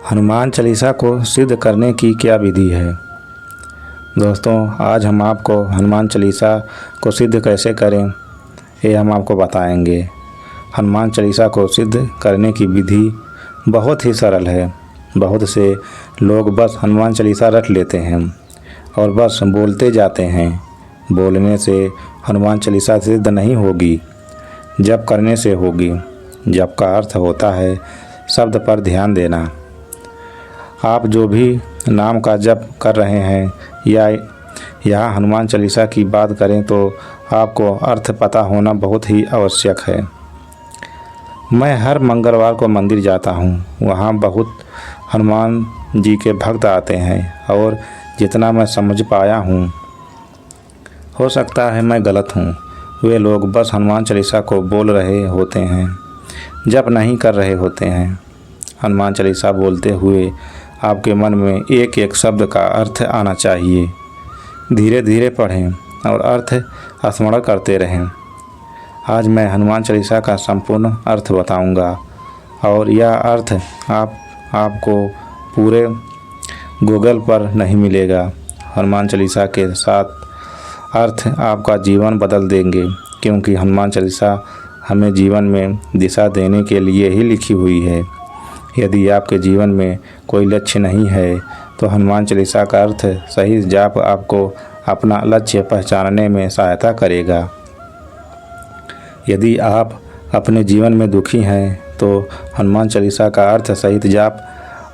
हनुमान चालीसा को सिद्ध करने की क्या विधि है। दोस्तों, आज हम आपको हनुमान चालीसा को सिद्ध कैसे करें ये हम आपको बताएंगे। हनुमान चालीसा को सिद्ध करने की विधि बहुत ही सरल है। बहुत से लोग बस हनुमान चालीसा रट लेते हैं और बस बोलते जाते हैं। बोलने से हनुमान चालीसा सिद्ध नहीं होगी, जप करने से होगी। जप का अर्थ होता है शब्द पर ध्यान देना। आप जो भी नाम का जप कर रहे हैं या यहाँ हनुमान चालीसा की बात करें तो आपको अर्थ पता होना बहुत ही आवश्यक है। मैं हर मंगलवार को मंदिर जाता हूँ। वहाँ बहुत हनुमान जी के भक्त आते हैं और जितना मैं समझ पाया हूँ, हो सकता है मैं गलत हूँ, वे लोग बस हनुमान चालीसा को बोल रहे होते हैं, जप नहीं कर रहे होते हैं। हनुमान चालीसा बोलते हुए आपके मन में एक एक शब्द का अर्थ आना चाहिए। धीरे धीरे पढ़ें और अर्थ स्मरण करते रहें। आज मैं हनुमान चालीसा का संपूर्ण अर्थ बताऊंगा और यह अर्थ आपको पूरे गूगल पर नहीं मिलेगा। हनुमान चालीसा के साथ अर्थ आपका जीवन बदल देंगे, क्योंकि हनुमान चालीसा हमें जीवन में दिशा देने के लिए ही लिखी हुई है। यदि आपके जीवन में कोई लक्ष्य नहीं है तो हनुमान चालीसा का अर्थ सही जाप आपको अपना लक्ष्य पहचानने में सहायता करेगा। यदि आप अपने जीवन में दुखी हैं तो हनुमान चालीसा का अर्थ सहित जाप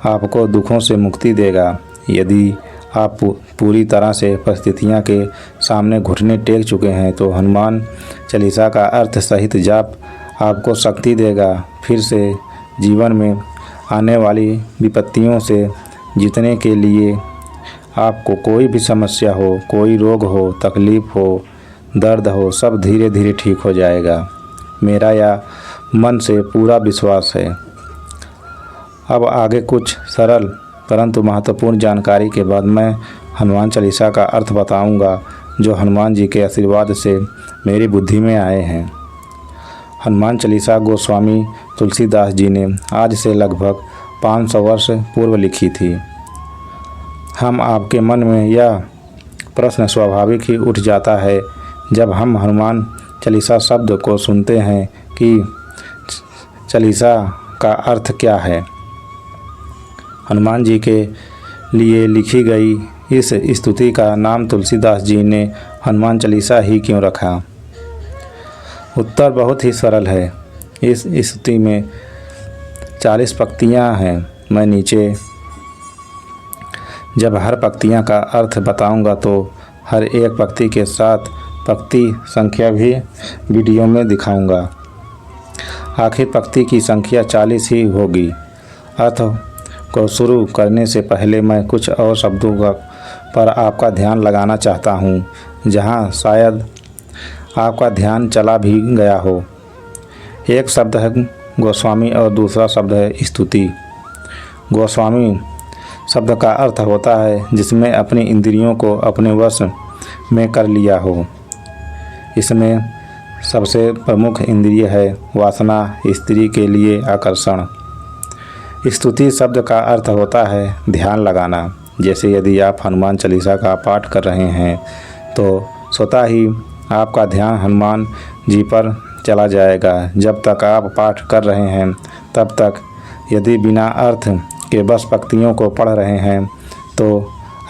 आपको दुखों से मुक्ति देगा। यदि आप पूरी तरह से परिस्थितियों के सामने घुटने टेक चुके हैं तो हनुमान चालीसा का अर्थ सहित जाप आपको शक्ति देगा। फिर से जीवन में आने वाली विपत्तियों से जीतने के लिए आपको कोई भी समस्या हो, कोई रोग हो, तकलीफ़ हो, दर्द हो, सब धीरे धीरे ठीक हो जाएगा। मेरा यह मन से पूरा विश्वास है। अब आगे कुछ सरल परंतु महत्वपूर्ण जानकारी के बाद मैं हनुमान चालीसा का अर्थ बताऊंगा, जो हनुमान जी के आशीर्वाद से मेरी बुद्धि में आए हैं। हनुमान चालीसा गोस्वामी तुलसीदास जी ने आज से लगभग 500 वर्ष पूर्व लिखी थी। हम आपके मन में यह प्रश्न स्वाभाविक ही उठ जाता है जब हम हनुमान चालीसा शब्द को सुनते हैं कि चालीसा का अर्थ क्या है। हनुमान जी के लिए लिखी गई इस स्तुति का नाम तुलसीदास जी ने हनुमान चालीसा ही क्यों रखा? उत्तर बहुत ही सरल है। इस स्तुति में 40 पंक्तियाँ हैं। मैं नीचे जब हर पंक्तियाँ का अर्थ बताऊंगा तो हर एक पंक्ति के साथ पंक्ति संख्या भी वीडियो में दिखाऊंगा। आखिर पंक्ति की संख्या 40 ही होगी। अर्थ को शुरू करने से पहले मैं कुछ और शब्दों पर आपका ध्यान लगाना चाहता हूँ, जहाँ शायद आपका ध्यान चला भी गया हो। एक शब्द है गोस्वामी और दूसरा शब्द है स्तुति। गोस्वामी शब्द का अर्थ होता है जिसमें अपनी इंद्रियों को अपने वश में कर लिया हो। इसमें सबसे प्रमुख इंद्रिय है वासना, स्त्री के लिए आकर्षण। स्तुति शब्द का अर्थ होता है ध्यान लगाना। जैसे यदि आप हनुमान चालीसा का पाठ कर रहे हैं तो स्वतः ही आपका ध्यान हनुमान जी पर चला जाएगा। जब तक आप पाठ कर रहे हैं तब तक यदि बिना अर्थ के बस पंक्तियों को पढ़ रहे हैं तो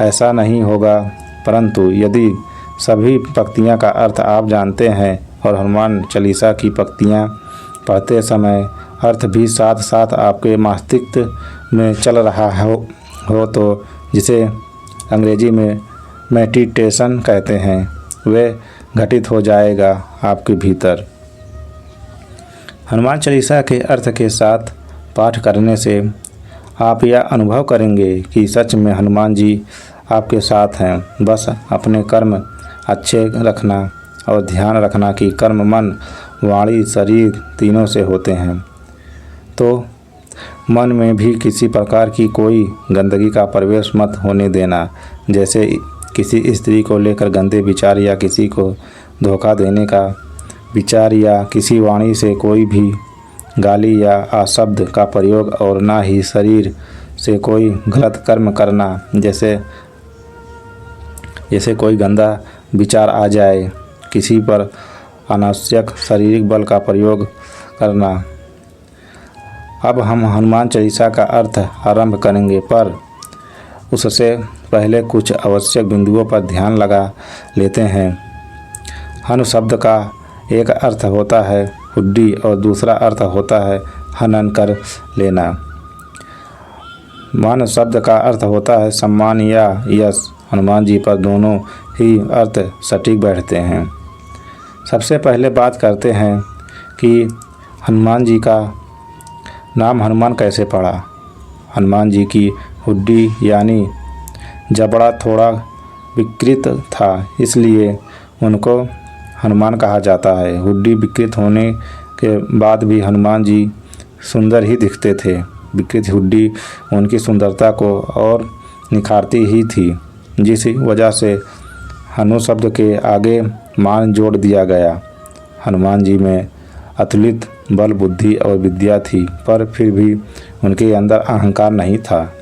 ऐसा नहीं होगा, परंतु यदि सभी पंक्तियां का अर्थ आप जानते हैं और हनुमान चालीसा की पंक्तियां पढ़ते समय अर्थ भी साथ साथ आपके मस्तिष्क में चल रहा हो तो जिसे अंग्रेजी में मेडिटेशन कहते हैं, वे घटित हो जाएगा आपके भीतर। हनुमान चालीसा के अर्थ के साथ पाठ करने से आप यह अनुभव करेंगे कि सच में हनुमान जी आपके साथ हैं। बस अपने कर्म अच्छे रखना और ध्यान रखना कि कर्म मन, वाणी, शरीर तीनों से होते हैं। तो मन में भी किसी प्रकार की कोई गंदगी का प्रवेश मत होने देना। जैसे किसी स्त्री को लेकर गंदे विचार या किसी को धोखा देने का विचार या किसी वाणी से कोई भी गाली या अशब्द का प्रयोग और ना ही शरीर से कोई गलत कर्म करना, जैसे कोई गंदा विचार आ जाए, किसी पर अनावश्यक शारीरिक बल का प्रयोग करना। अब हम हनुमान चालीसा का अर्थ आरंभ करेंगे, पर उससे पहले कुछ आवश्यक बिंदुओं पर ध्यान लगा लेते हैं। हनु शब्द का एक अर्थ होता है हुड्डी और दूसरा अर्थ होता है हनन कर लेना। मान शब्द का अर्थ होता है सम्मान या यश। हनुमान जी पर दोनों ही अर्थ सटीक बैठते हैं। सबसे पहले बात करते हैं कि हनुमान जी का नाम हनुमान कैसे पड़ा। हनुमान जी की हुड्डी यानी जबड़ा थोड़ा विकृत था, इसलिए उनको हनुमान कहा जाता है। हुड्डी विकृत होने के बाद भी हनुमान जी सुंदर ही दिखते थे। विकृत हुड्डी उनकी सुंदरता को और निखारती ही थी, जिस वजह से हनु शब्द के आगे मान जोड़ दिया गया। हनुमान जी में अतुलित बल, बुद्धि और विद्या थी, पर फिर भी उनके अंदर अहंकार नहीं था।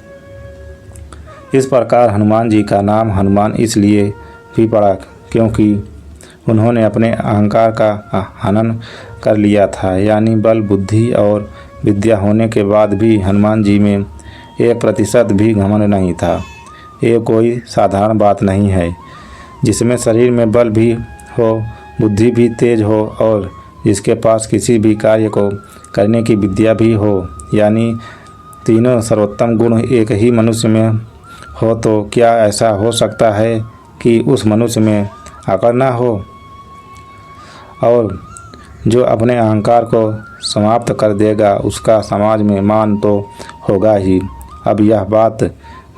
इस प्रकार हनुमान जी का नाम हनुमान इसलिए भी पड़ा क्योंकि उन्होंने अपने अहंकार का हनन कर लिया था, यानी बल, बुद्धि और विद्या होने के बाद भी हनुमान जी में 1% भी घमंड नहीं था। ये कोई साधारण बात नहीं है, जिसमें शरीर में बल भी हो, बुद्धि भी तेज हो और जिसके पास किसी भी कार्य को करने की विद्या भी हो, यानी तीनों सर्वोत्तम गुण एक ही मनुष्य में हो, तो क्या ऐसा हो सकता है कि उस मनुष्य में आकर ना हो। और जो अपने अहंकार को समाप्त कर देगा, उसका समाज में मान तो होगा ही। अब यह बात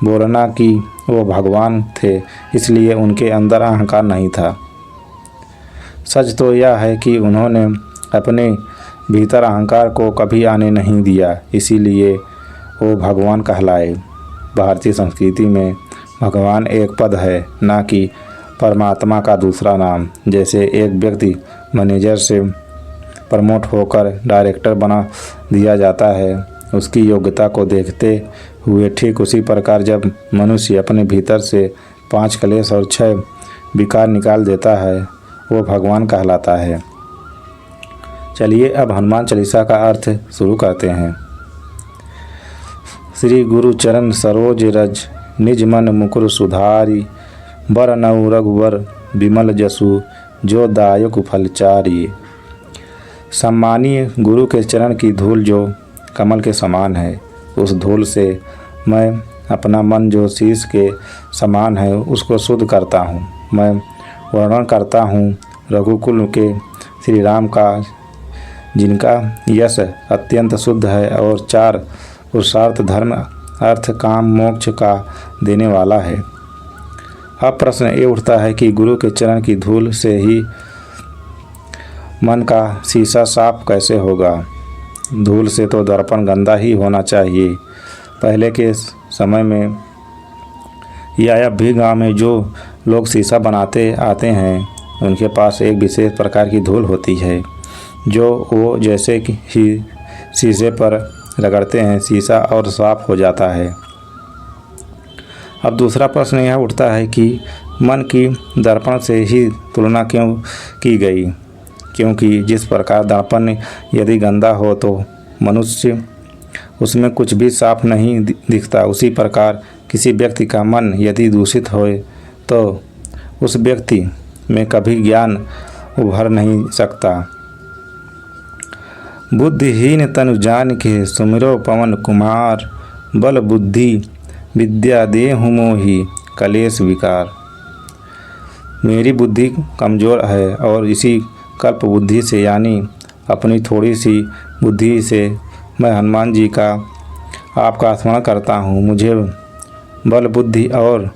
बोलना कि वो भगवान थे, इसलिए उनके अंदर अहंकार नहीं था। सच तो यह है कि उन्होंने अपने भीतर अहंकार को कभी आने नहीं दिया, इसीलिए वो भगवान कहलाए। भारतीय संस्कृति में भगवान एक पद है, ना कि परमात्मा का दूसरा नाम। जैसे एक व्यक्ति मैनेजर से प्रमोट होकर डायरेक्टर बना दिया जाता है उसकी योग्यता को देखते हुए, ठीक उसी प्रकार जब मनुष्य अपने भीतर से 5 क्लेश और 6 विकार निकाल देता है, वो भगवान कहलाता है। चलिए अब हनुमान चालीसा का अर्थ शुरू करते हैं। श्री गुरु चरण सरोज रज, निज मन मुकुर सुधारी, बरनउँ रघुवर विमल जसु, जो दायक फलचारी। सम्मानीय गुरु के चरण की धूल जो कमल के समान है, उस धूल से मैं अपना मन जो शीश के समान है उसको शुद्ध करता हूँ। मैं वर्णन करता हूँ रघुकुल के श्री राम का, जिनका यश अत्यंत शुद्ध है और 4 पुरुषार्थ धर्म, अर्थ, काम, मोक्ष का देने वाला है। अब प्रश्न ये उठता है कि गुरु के चरण की धूल से ही मन का शीशा साफ कैसे होगा। धूल से तो दर्पण गंदा ही होना चाहिए। पहले के समय में या अब भी गाँव में जो लोग शीशा बनाते आते हैं, उनके पास एक विशेष प्रकार की धूल होती है, जो वो जैसे ही शीशे पर रगड़ते हैं, शीशा और साफ हो जाता है। अब दूसरा प्रश्न यह उठता है कि मन की दर्पण से ही तुलना क्यों की गई, क्योंकि जिस प्रकार दर्पण यदि गंदा हो तो मनुष्य उसमें कुछ भी साफ नहीं दिखता, उसी प्रकार किसी व्यक्ति का मन यदि दूषित होए तो उस व्यक्ति में कभी ज्ञान उभर नहीं सकता। बुद्धिहीन तनु जान के सुमिरो पवन कुमार, बल बुद्धि विद्या देहु मोहि कलेश विकार। मेरी बुद्धि कमज़ोर है और इसी कल्प बुद्धि से, यानी अपनी थोड़ी सी बुद्धि से मैं हनुमान जी का आपका स्मरण करता हूँ। मुझे बल, बुद्धि और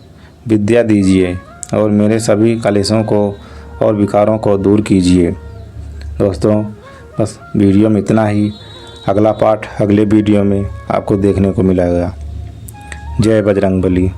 विद्या दीजिए और मेरे सभी कलेशों को और विकारों को दूर कीजिए। दोस्तों, बस वीडियो में इतना ही। अगला पार्ट अगले वीडियो में आपको देखने को मिलेगा। जय बजरंगबली।